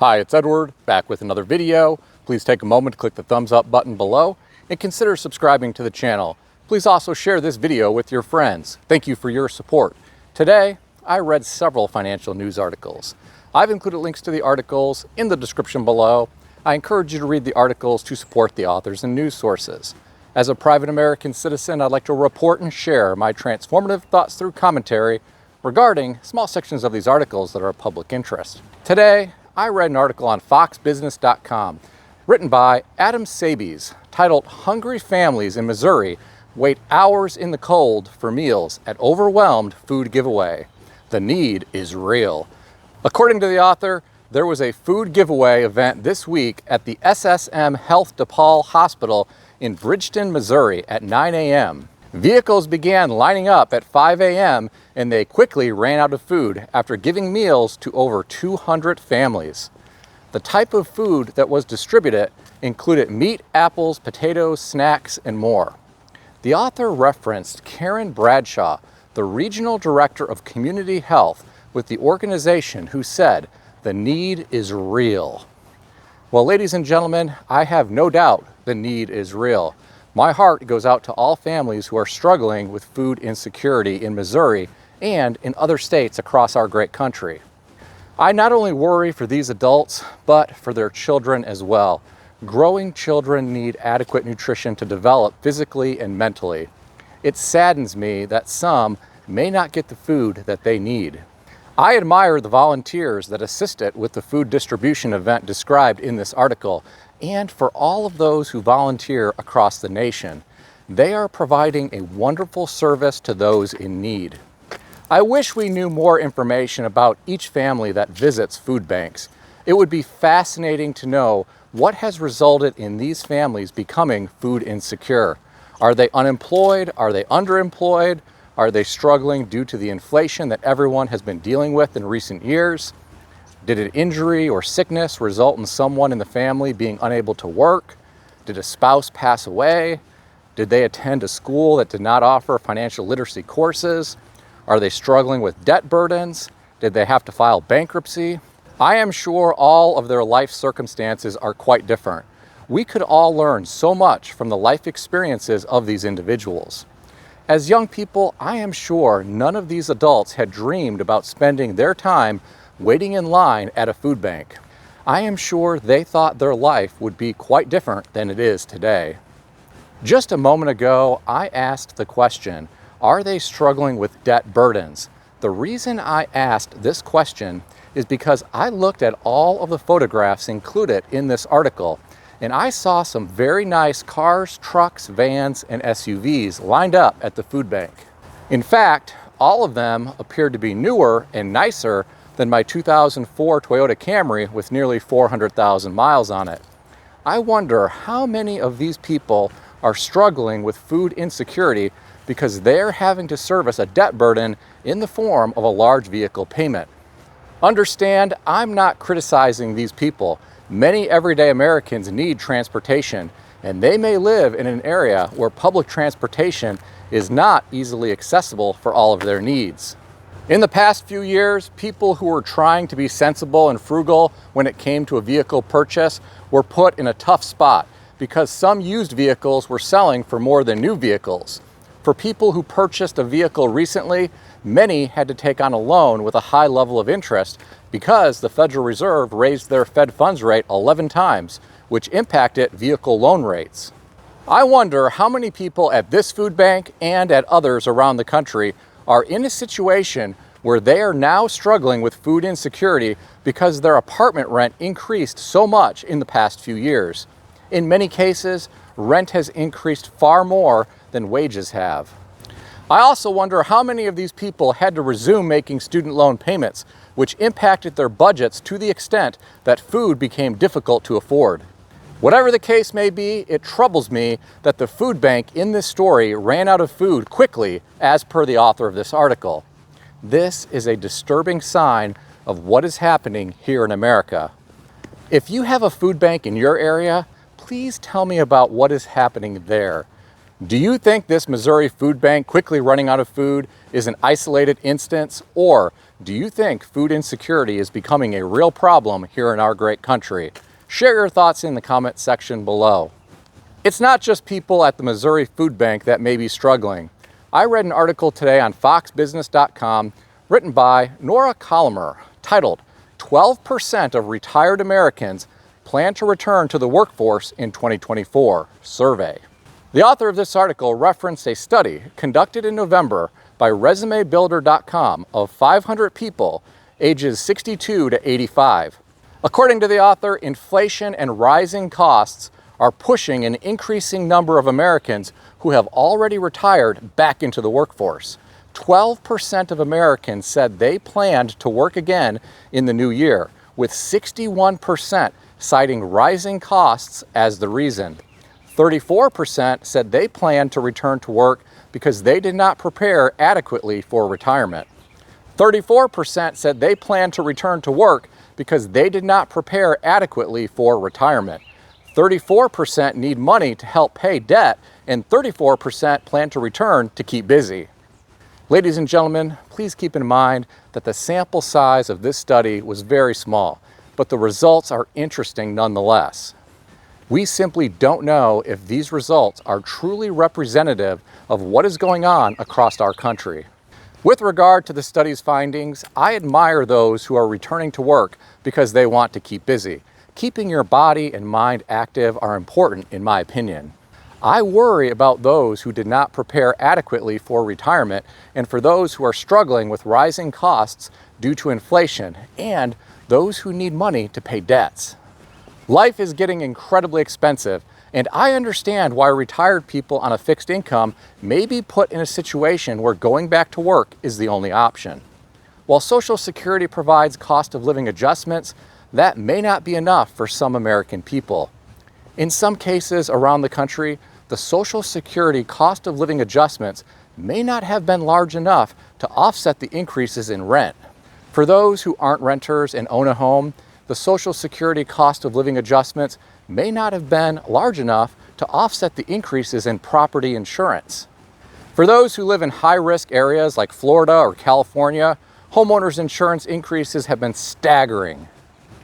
Hi, it's Edward, back with another video. Please take a moment to click the thumbs up button below and consider subscribing to the channel. Please also share this video with your friends. Thank you for your support. Today, I read several financial news articles. I've included links to the articles in the description below. I encourage you to read the articles to support the authors and news sources. As a private American citizen, I'd like to report and share my transformative thoughts through commentary regarding small sections of these articles that are of public interest. Today, I read an article on foxbusiness.com written by Adam Sabies titled "Hungry Families in Missouri Wait Hours in the Cold for Meals at Overwhelmed Food Giveaway. The Need is Real." According to the author, there was a food giveaway event this week at the SSM Health DePaul Hospital in Bridgeton, Missouri at 9 a.m. Vehicles began lining up at 5 a.m. and they quickly ran out of food after giving meals to over 200 families. The type of food that was distributed included meat, apples, potatoes, snacks, and more. The author referenced Karen Bradshaw, the Regional Director of Community Health with the organization, who said, "The need is real." Well, ladies and gentlemen, I have no doubt the need is real. My heart goes out to all families who are struggling with food insecurity in Missouri and in other states across our great country. I not only worry for these adults, but for their children as well. Growing children need adequate nutrition to develop physically and mentally. It saddens me that some may not get the food that they need. I admire the volunteers that assisted with the food distribution event described in this article, and for all of those who volunteer across the nation. They are providing a wonderful service to those in need. I wish we knew more information about each family that visits food banks. It would be fascinating to know what has resulted in these families becoming food insecure. Are they unemployed? Are they underemployed? Are they struggling due to the inflation that everyone has been dealing with in recent years? Did an injury or sickness result in someone in the family being unable to work? Did a spouse pass away? Did they attend a school that did not offer financial literacy courses? Are they struggling with debt burdens? Did they have to file bankruptcy? I am sure all of their life circumstances are quite different. We could all learn so much from the life experiences of these individuals. As young people, I am sure none of these adults had dreamed about spending their time waiting in line at a food bank. I am sure they thought their life would be quite different than it is today. Just a moment ago, I asked the question, are they struggling with debt burdens? The reason I asked this question is because I looked at all of the photographs included in this article, and I saw some very nice cars, trucks, vans, and SUVs lined up at the food bank. In fact, all of them appeared to be newer and nicer than my 2004 Toyota Camry with nearly 400,000 miles on it. I wonder how many of these people are struggling with food insecurity because they're having to service a debt burden in the form of a large vehicle payment. Understand, I'm not criticizing these people. Many everyday Americans need transportation, and they may live in an area where public transportation is not easily accessible for all of their needs. In the past few years, people who were trying to be sensible and frugal when it came to a vehicle purchase were put in a tough spot because some used vehicles were selling for more than new vehicles. For people who purchased a vehicle recently, many had to take on a loan with a high level of interest because the Federal Reserve raised their Fed funds rate 11 times, which impacted vehicle loan rates. I wonder how many people at this food bank and at others around the country are in a situation where they are now struggling with food insecurity because their apartment rent increased so much in the past few years. In many cases, rent has increased far more than wages have. I also wonder how many of these people had to resume making student loan payments, which impacted their budgets to the extent that food became difficult to afford. Whatever the case may be, it troubles me that the food bank in this story ran out of food quickly, as per the author of this article. This is a disturbing sign of what is happening here in America. If you have a food bank in your area, please tell me about what is happening there. Do you think this Missouri food bank quickly running out of food is an isolated instance, or do you think food insecurity is becoming a real problem here in our great country? Share your thoughts in the comment section below. It's not just people at the Missouri Food Bank that may be struggling. I read an article today on foxbusiness.com written by Nora Colomer titled 12% of retired Americans plan to return to the workforce in 2024 survey. The author of this article referenced a study conducted in November by resumebuilder.com of 500 people ages 62 to 85. According to the author, inflation and rising costs are pushing an increasing number of Americans who have already retired back into the workforce. 12% of Americans said they planned to work again in the new year, with 61% citing rising costs as the reason. 34% said they planned to return to work because they did not prepare adequately for retirement. 34% said they planned to return to work because they did not prepare adequately for retirement. 34% need money to help pay debt, and 34% plan to return to keep busy. Ladies and gentlemen, please keep in mind that the sample size of this study was very small, but the results are interesting nonetheless. We simply don't know if these results are truly representative of what is going on across our country. With regard to the study's findings, I admire those who are returning to work because they want to keep busy. Keeping your body and mind active are important, in my opinion. I worry about those who did not prepare adequately for retirement and for those who are struggling with rising costs due to inflation and those who need money to pay debts. Life is getting incredibly expensive, and I understand why retired people on a fixed income may be put in a situation where going back to work is the only option. While Social Security provides cost of living adjustments, that may not be enough for some American people. In some cases around the country, the Social Security cost of living adjustments may not have been large enough to offset the increases in rent. For those who aren't renters and own a home, the Social Security cost of living adjustments may not have been large enough to offset the increases in property insurance. For those who live in high-risk areas like Florida or California, homeowners insurance increases have been staggering.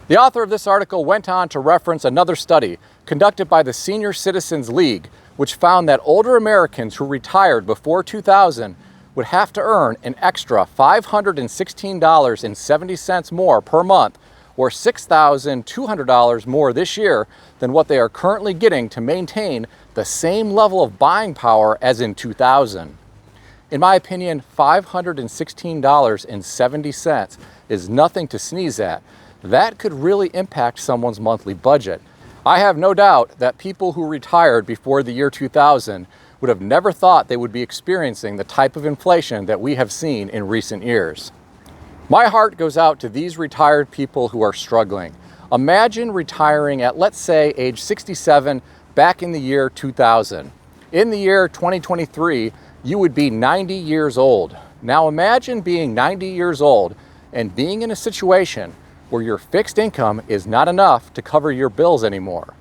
The author of this article went on to reference another study conducted by the Senior Citizens League, which found that older Americans who retired before 2000 would have to earn an extra $516.70 more per month, or $6,200 more this year than what they are currently getting to maintain the same level of buying power as in 2000. In my opinion, $516.70 is nothing to sneeze at. That could really impact someone's monthly budget. I have no doubt that people who retired before the year 2000 would have never thought they would be experiencing the type of inflation that we have seen in recent years. My heart goes out to these retired people who are struggling. Imagine retiring at, let's say, age 67 back in the year 2000. In the year 2023, you would be 90 years old. Now imagine being 90 years old and being in a situation where your fixed income is not enough to cover your bills anymore.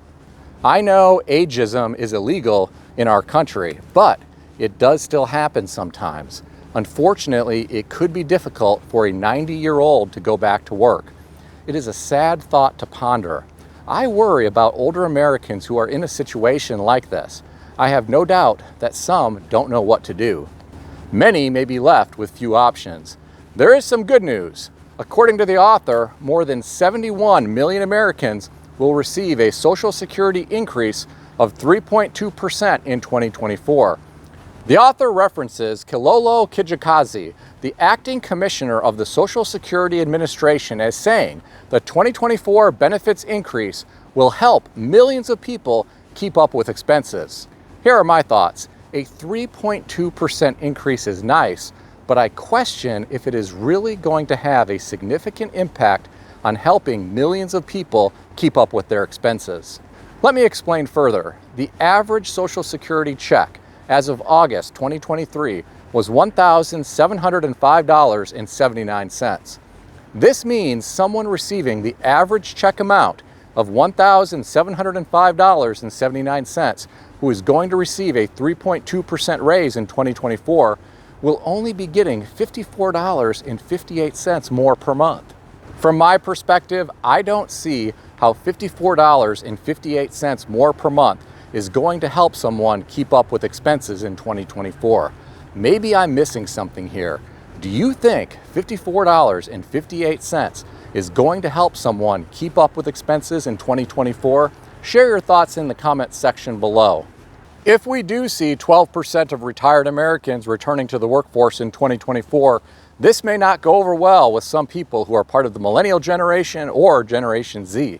I know ageism is illegal in our country, but it does still happen sometimes. Unfortunately, it could be difficult for a 90-year-old to go back to work. It is a sad thought to ponder. I worry about older Americans who are in a situation like this. I have no doubt that some don't know what to do. Many may be left with few options. There is some good news. According to the author, more than 71 million Americans will receive a Social Security increase of 3.2% in 2024. The author references Kilolo Kijakazi, the acting commissioner of the Social Security Administration, as saying the 2024 benefits increase will help millions of people keep up with expenses. Here are my thoughts. A 3.2% increase is nice, but I question if it is really going to have a significant impact on helping millions of people keep up with their expenses. Let me explain further. The average Social Security check as of August 2023 was $1,705.79. This means someone receiving the average check amount of $1,705.79 who is going to receive a 3.2% raise in 2024 will only be getting $54.58 more per month. From my perspective, I don't see how $54.58 more per month is going to help someone keep up with expenses in 2024. Maybe I'm missing something here. Do you think $54.58 is going to help someone keep up with expenses in 2024? Share your thoughts in the comments section below. If we do see 12% of retired Americans returning to the workforce in 2024, this may not go over well with some people who are part of the millennial generation or Generation Z.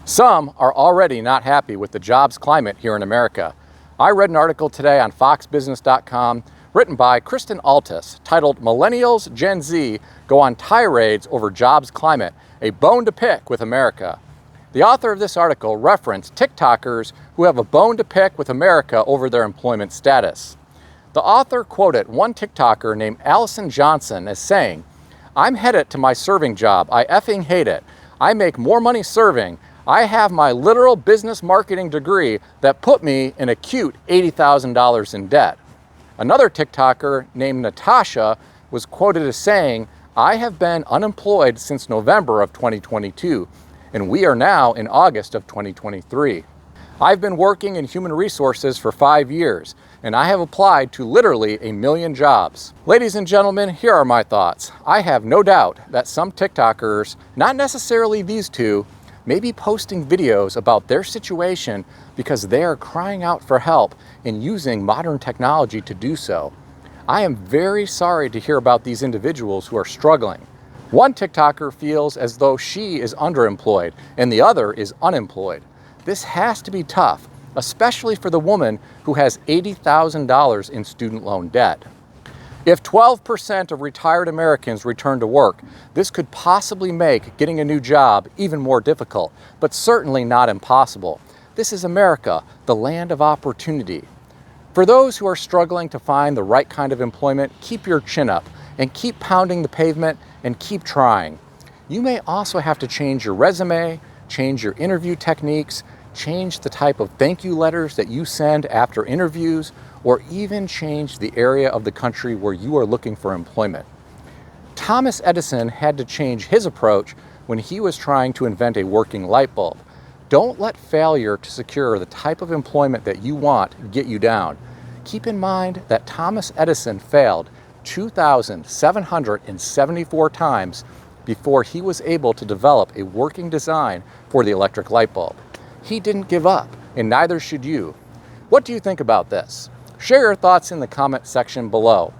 Some are already not happy with the jobs climate here in America. I read an article today on foxbusiness.com written by Kristen Altus titled "Millennials Gen Z Go on Tirades Over Jobs Climate, a Bone to Pick with America." The author of this article referenced TikTokers who have a bone to pick with America over their employment status. The author quoted one TikToker named Allison Johnson as saying, "I'm headed to my serving job. I effing hate it. I make more money serving. I have my literal business marketing degree that put me in a cute $80,000 in debt." Another TikToker named Natasha was quoted as saying, "I have been unemployed since November of 2022. And we are now in August of 2023. I've been working in human resources for 5 years, and I have applied to literally 1 million jobs." Ladies and gentlemen, here are my thoughts. I have no doubt that some TikTokers, not necessarily these two, may be posting videos about their situation because they are crying out for help and using modern technology to do so. I am very sorry to hear about these individuals who are struggling. One TikToker feels as though she is underemployed and the other is unemployed. This has to be tough, especially for the woman who has $80,000 in student loan debt. If 12% of retired Americans return to work, this could possibly make getting a new job even more difficult, but certainly not impossible. This is America, the land of opportunity. For those who are struggling to find the right kind of employment, keep your chin up and keep pounding the pavement and keep trying. You may also have to change your resume, change your interview techniques, change the type of thank you letters that you send after interviews, or even change the area of the country where you are looking for employment. Thomas Edison had to change his approach when he was trying to invent a working light bulb. Don't let failure to secure the type of employment that you want get you down. Keep in mind that Thomas Edison failed 2,774 times before he was able to develop a working design for the electric light bulb. He didn't give up, and neither should you. What do you think about this? Share your thoughts in the comment section below.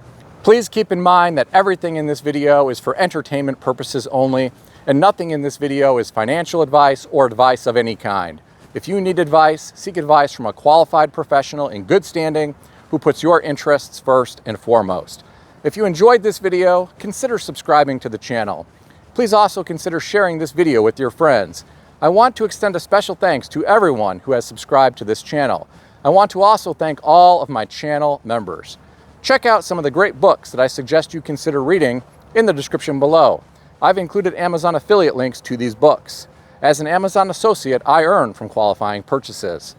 Please keep in mind that everything in this video is for entertainment purposes only, and nothing in this video is financial advice or advice of any kind. If you need advice, seek advice from a qualified professional in good standing who puts your interests first and foremost. If you enjoyed this video, consider subscribing to the channel. Please also consider sharing this video with your friends. I want to extend a special thanks to everyone who has subscribed to this channel. I want to also thank all of my channel members. Check out some of the great books that I suggest you consider reading in the description below. I've included Amazon affiliate links to these books. As an Amazon associate, I earn from qualifying purchases.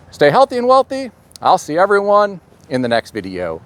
Stay healthy and wealthy. I'll see everyone in the next video.